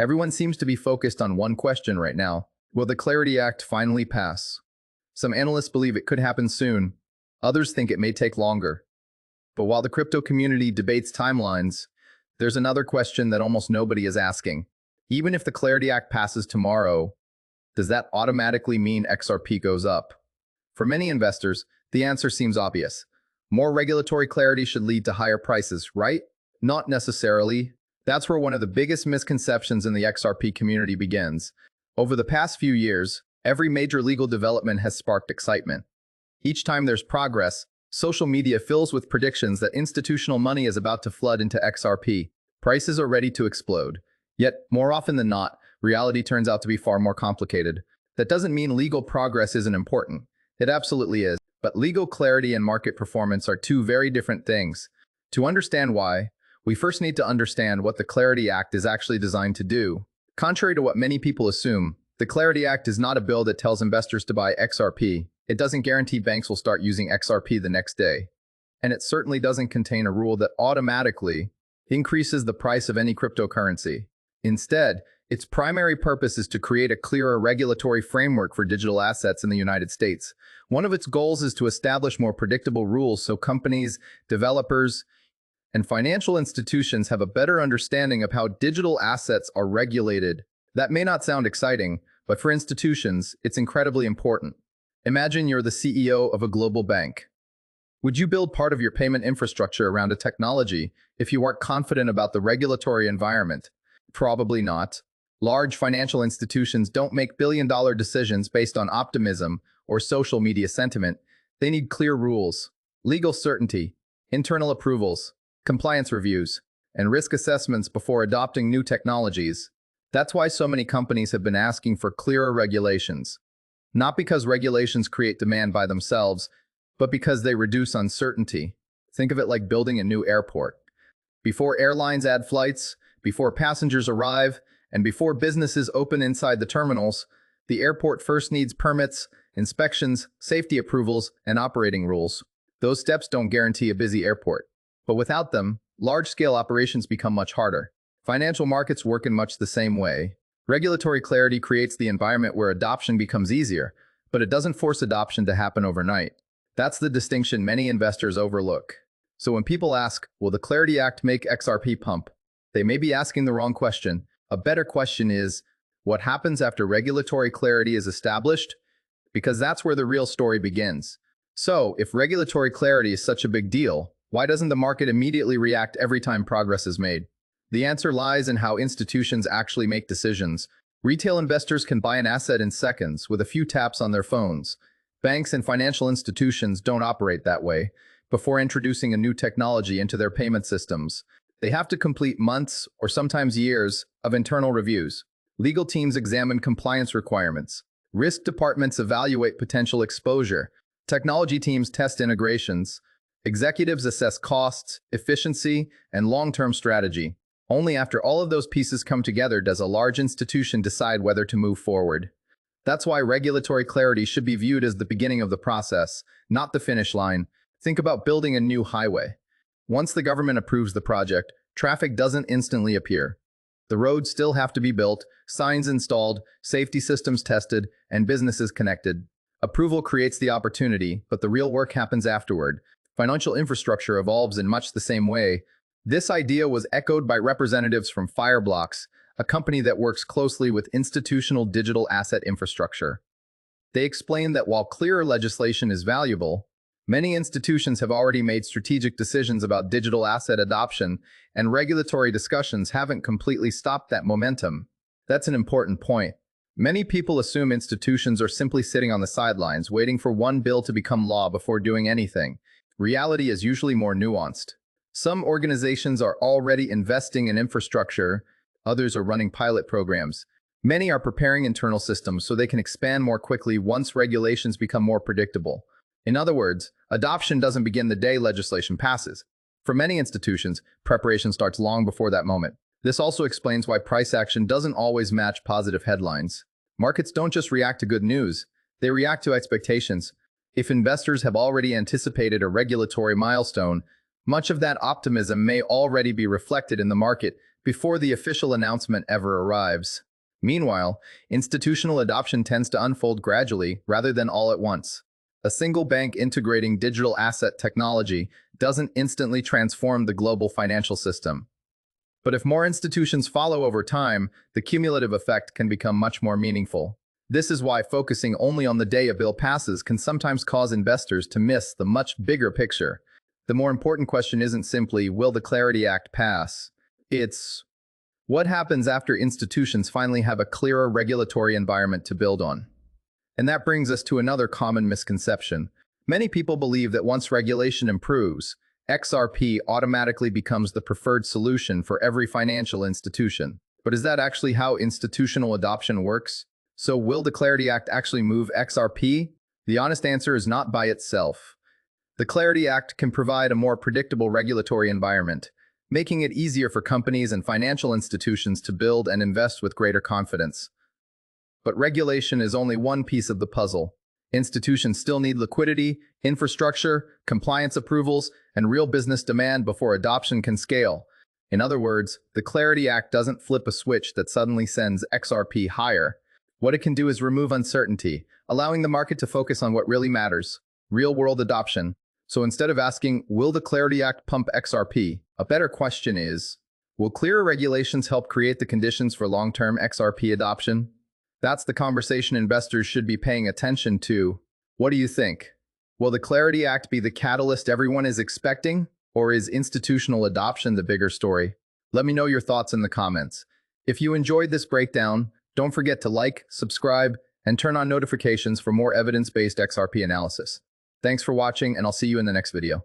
Everyone seems to be focused on one question right now. Will the Clarity Act finally pass? Some analysts believe it could happen soon. Others think it may take longer. But while the crypto community debates timelines, there's another question that almost nobody is asking. Even if the Clarity Act passes tomorrow, does that automatically mean XRP goes up? For many investors, the answer seems obvious. More regulatory clarity should lead to higher prices, right? Not necessarily. That's where one of the biggest misconceptions in the XRP community begins. Over the past few years, every major legal development has sparked excitement. Each time there's progress, social media fills with predictions that institutional money is about to flood into XRP. Prices are ready to explode. Yet, more often than not, reality turns out to be far more complicated. That doesn't mean legal progress isn't important. It absolutely is. But legal clarity and market performance are two very different things. To understand why, we first need to understand what the Clarity Act is actually designed to do. Contrary to what many people assume, the Clarity Act is not a bill that tells investors to buy XRP. It doesn't guarantee banks will start using XRP the next day. And it certainly doesn't contain a rule that automatically increases the price of any cryptocurrency. Instead, its primary purpose is to create a clearer regulatory framework for digital assets in the United States. One of its goals is to establish more predictable rules so companies, developers, and financial institutions have a better understanding of how digital assets are regulated. That may not sound exciting, but for institutions, it's incredibly important. Imagine you're the CEO of a global bank. Would you build part of your payment infrastructure around a technology if you aren't confident about the regulatory environment? Probably not. Large financial institutions don't make billion-dollar decisions based on optimism or social media sentiment. They need clear rules, legal certainty, internal approvals, compliance reviews, and risk assessments before adopting new technologies. That's why so many companies have been asking for clearer regulations. Not because regulations create demand by themselves, but because they reduce uncertainty. Think of it like building a new airport. Before airlines add flights, before passengers arrive, and before businesses open inside the terminals, the airport first needs permits, inspections, safety approvals, and operating rules. Those steps don't guarantee a busy airport. But without them, large-scale operations become much harder. Financial markets work in much the same way. Regulatory clarity creates the environment where adoption becomes easier, but it doesn't force adoption to happen overnight. That's the distinction many investors overlook. So when people ask, will the Clarity Act make XRP pump? They may be asking the wrong question. A better question is, what happens after regulatory clarity is established? Because that's where the real story begins. So, if regulatory clarity is such a big deal, why doesn't the market immediately react every time progress is made? The answer lies in how institutions actually make decisions. Retail investors can buy an asset in seconds with a few taps on their phones. Banks and financial institutions don't operate that way. Before introducing a new technology into their payment systems, they have to complete months or sometimes years of internal reviews. Legal teams examine compliance requirements. Risk departments evaluate potential exposure. Technology teams test integrations. Executives assess costs, efficiency, and long-term strategy. Only after all of those pieces come together does a large institution decide whether to move forward. That's why regulatory clarity should be viewed as the beginning of the process, not the finish line. Think about building a new highway. Once the government approves the project, traffic doesn't instantly appear. The roads still have to be built, signs installed, safety systems tested, and businesses connected. Approval creates the opportunity, but the real work happens afterward. Financial infrastructure evolves in much the same way. This idea was echoed by representatives from Fireblocks, a company that works closely with institutional digital asset infrastructure. They explained that while clearer legislation is valuable, many institutions have already made strategic decisions about digital asset adoption, and regulatory discussions haven't completely stopped that momentum. That's an important point. Many people assume institutions are simply sitting on the sidelines, waiting for one bill to become law before doing anything. Reality is usually more nuanced. Some organizations are already investing in infrastructure, others are running pilot programs. Many are preparing internal systems so they can expand more quickly once regulations become more predictable. In other words, adoption doesn't begin the day legislation passes. For many institutions, preparation starts long before that moment. This also explains why price action doesn't always match positive headlines. Markets don't just react to good news, they react to expectations. If investors have already anticipated a regulatory milestone, much of that optimism may already be reflected in the market before the official announcement ever arrives. Meanwhile, institutional adoption tends to unfold gradually rather than all at once. A single bank integrating digital asset technology doesn't instantly transform the global financial system. But if more institutions follow over time, the cumulative effect can become much more meaningful. This is why focusing only on the day a bill passes can sometimes cause investors to miss the much bigger picture. The more important question isn't simply, will the Clarity Act pass? It's, what happens after institutions finally have a clearer regulatory environment to build on? And that brings us to another common misconception. Many people believe that once regulation improves, XRP automatically becomes the preferred solution for every financial institution. But is that actually how institutional adoption works? So will the Clarity Act actually move XRP? The honest answer is not by itself. The Clarity Act can provide a more predictable regulatory environment, making it easier for companies and financial institutions to build and invest with greater confidence. But regulation is only one piece of the puzzle. Institutions still need liquidity, infrastructure, compliance approvals, and real business demand before adoption can scale. In other words, the Clarity Act doesn't flip a switch that suddenly sends XRP higher. What it can do is remove uncertainty, allowing the market to focus on what really matters, real-world adoption. So instead of asking, will the Clarity Act pump XRP? A better question is, will clearer regulations help create the conditions for long-term XRP adoption? That's the conversation investors should be paying attention to. What do you think? Will the Clarity Act be the catalyst everyone is expecting, or is institutional adoption the bigger story? Let me know your thoughts in the comments. If you enjoyed this breakdown, don't forget to like, subscribe, and turn on notifications for more evidence-based XRP analysis. Thanks for watching, and I'll see you in the next video.